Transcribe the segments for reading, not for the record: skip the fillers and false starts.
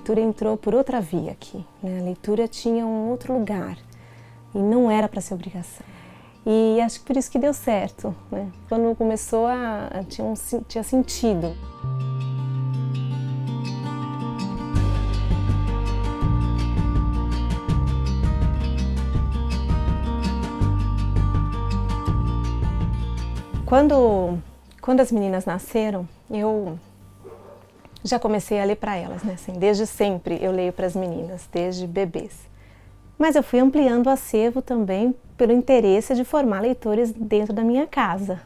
leitura entrou por outra via aqui, né? A leitura tinha um outro lugar e não era para ser obrigação. E acho que por isso que deu certo, né? Quando começou, tinha sentido. Quando as meninas nasceram, eu já comecei a ler para elas, né? Assim, desde sempre eu leio para as meninas, desde bebês. Mas eu fui ampliando o acervo também pelo interesse de formar leitores dentro da minha casa.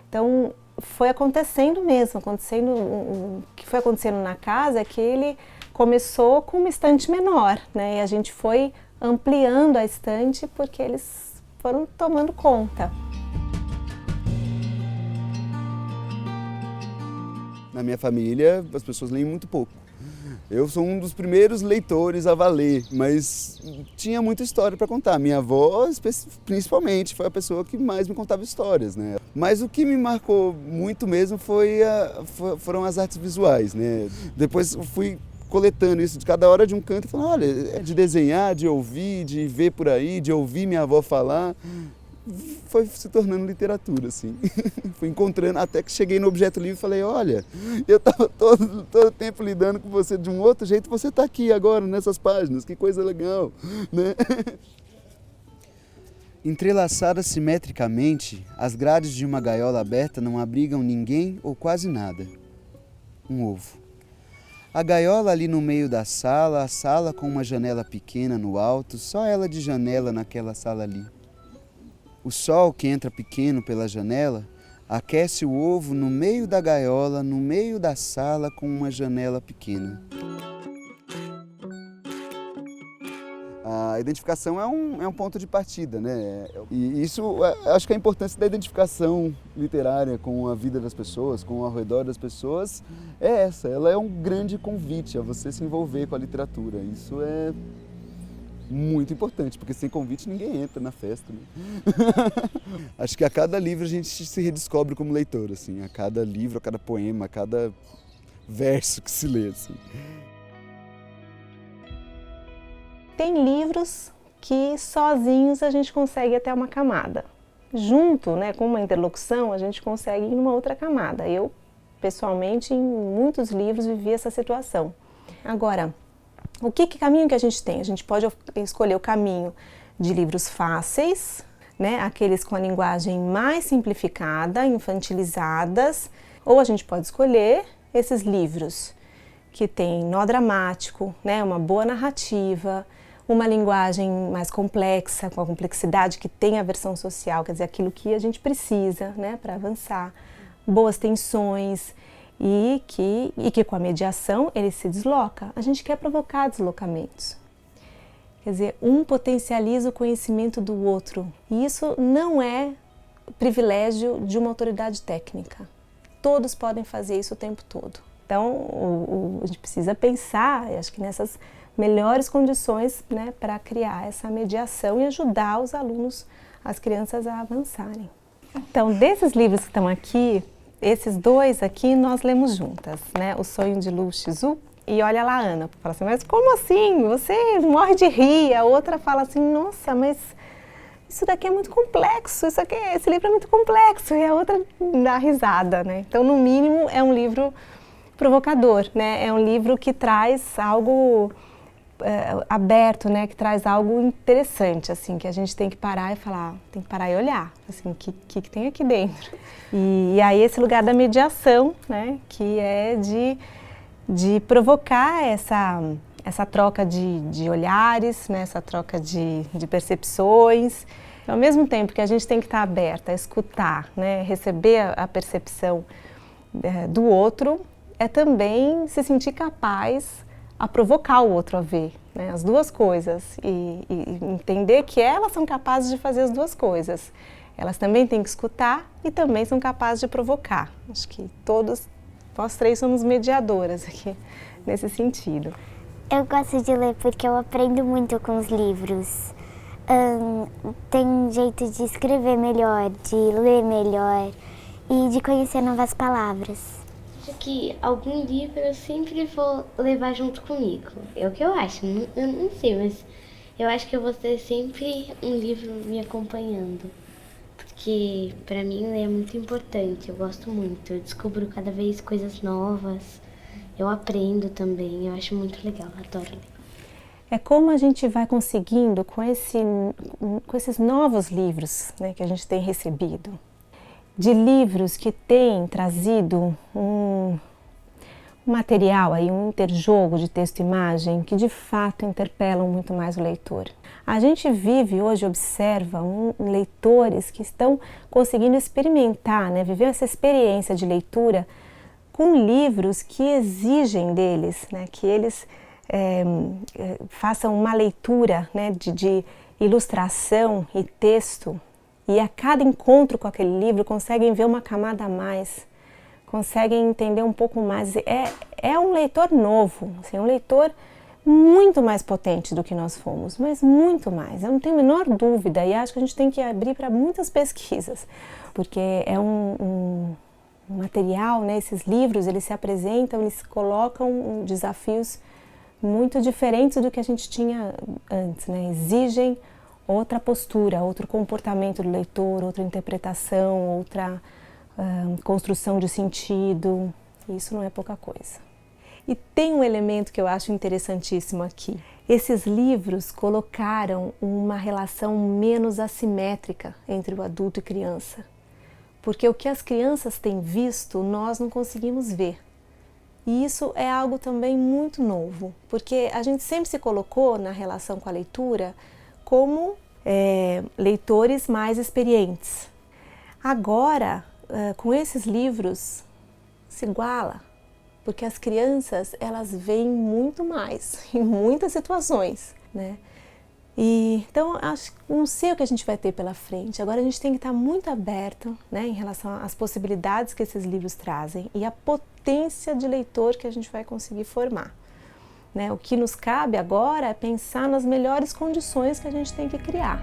Então, foi acontecendo mesmo, o que foi acontecendo na casa é que ele começou com uma estante menor, né? E a gente foi ampliando a estante porque eles foram tomando conta. Na minha família, as pessoas leem muito pouco. Eu sou um dos primeiros leitores a valer, mas tinha muita história para contar. Minha avó, principalmente, foi a pessoa que mais me contava histórias, né? Mas o que me marcou muito mesmo foram as artes visuais, né? Depois eu fui coletando isso de cada hora de um canto e falando, olha, é de desenhar, de ouvir, de ver por aí, de ouvir minha avó falar. Foi se tornando literatura, assim. Fui encontrando, até que cheguei no Objeto Livre e falei, olha, eu estava todo o tempo lidando com você de um outro jeito, você está aqui agora, nessas páginas, que coisa legal, né? Entrelaçadas simetricamente, as grades de uma gaiola aberta não abrigam ninguém ou quase nada. Um ovo. A gaiola ali no meio da sala, a sala com uma janela pequena no alto, só ela de janela naquela sala ali. O sol que entra pequeno pela janela aquece o ovo no meio da gaiola, no meio da sala com uma janela pequena. A identificação é um ponto de partida, né? E isso, acho que a importância da identificação literária com a vida das pessoas, com o ao redor das pessoas, é essa. Ela é um grande convite a você se envolver com a literatura. Isso é muito importante, porque sem convite ninguém entra na festa, né? Acho que a cada livro a gente se redescobre como leitor, assim, a cada livro, a cada poema, a cada verso que se lê, assim. Tem livros que sozinhos a gente consegue até uma camada. Junto, né, com uma interlocução, a gente consegue ir numa outra camada. Eu, pessoalmente, em muitos livros vivi essa situação. Agora, que caminho que a gente tem? A gente pode escolher o caminho de livros fáceis, né? Aqueles com a linguagem mais simplificada, infantilizadas, ou a gente pode escolher esses livros que têm nó dramático, né? Uma boa narrativa, uma linguagem mais complexa, com a complexidade que tem a versão social, quer dizer, aquilo que a gente precisa, né, para avançar, boas tensões, e que com a mediação ele se desloca. A gente quer provocar deslocamentos. Quer dizer, um potencializa o conhecimento do outro. E isso não é privilégio de uma autoridade técnica. Todos podem fazer isso o tempo todo. Então, a gente precisa pensar, acho que nessas melhores condições, né, para criar essa mediação e ajudar os alunos, as crianças a avançarem. Então, desses livros que estão aqui, esses dois aqui nós lemos juntas, né? O Sonho de Lu Shizu e Olha lá, Ana. Fala assim, mas como assim? Você morre de rir. A outra fala assim, nossa, mas isso daqui é muito complexo, esse livro é muito complexo. E a outra dá risada, né? Então, no mínimo, é um livro provocador, né? É um livro que traz algo aberto, né? Que traz algo interessante, assim, que a gente tem que parar e falar, tem que parar e olhar, assim, o que tem aqui dentro. E aí esse lugar da mediação, né? Que é de provocar essa troca de olhares, né? Essa troca de percepções. Ao mesmo tempo que a gente tem que estar aberta a escutar, né? Receber a percepção do outro, é também se sentir capaz a provocar o outro a ver, né? As duas coisas e entender que elas são capazes de fazer as duas coisas. Elas também têm que escutar e também são capazes de provocar. Acho que nós três somos mediadoras aqui nesse sentido. Eu gosto de ler porque eu aprendo muito com os livros. Tem um jeito de escrever melhor, de ler melhor e de conhecer novas palavras. acho que algum livro eu sempre vou levar junto comigo. É o que eu acho. Eu não sei, mas eu acho que eu vou ter sempre um livro me acompanhando. Porque pra mim ler é muito importante, eu gosto muito. Eu descubro cada vez coisas novas, eu aprendo também, eu acho muito legal, adoro ler. É como a gente vai conseguindo com esses novos livros, né, que a gente tem recebido, de livros que têm trazido um material, aí, um interjogo de texto e imagem que de fato interpelam muito mais o leitor. A gente vive hoje, observa leitores que estão conseguindo experimentar, né, viver essa experiência de leitura com livros que exigem deles, né, que eles façam uma leitura, né, de ilustração e texto, e a cada encontro com aquele livro conseguem ver uma camada a mais, conseguem entender um pouco mais. É um leitor novo, assim, um leitor muito mais potente do que nós fomos, mas muito mais, eu não tenho a menor dúvida, e acho que a gente tem que abrir para muitas pesquisas, porque é um material, né, esses livros, eles se apresentam, eles colocam desafios muito diferentes do que a gente tinha antes, né? Exigem outra postura, outro comportamento do leitor, outra interpretação, outra construção de sentido. Isso não é pouca coisa. E tem um elemento que eu acho interessantíssimo aqui. Esses livros colocaram uma relação menos assimétrica entre o adulto e criança, porque o que as crianças têm visto, nós não conseguimos ver. E isso é algo também muito novo, porque a gente sempre se colocou na relação com a leitura como leitores mais experientes. Agora, com esses livros, se iguala, porque as crianças, elas veem muito mais, em muitas situações, né? E, então, não sei o que a gente vai ter pela frente. Agora a gente tem que estar muito aberto, né, em relação às possibilidades que esses livros trazem e a potência de leitor que a gente vai conseguir formar, né? O que nos cabe agora é pensar nas melhores condições que a gente tem que criar.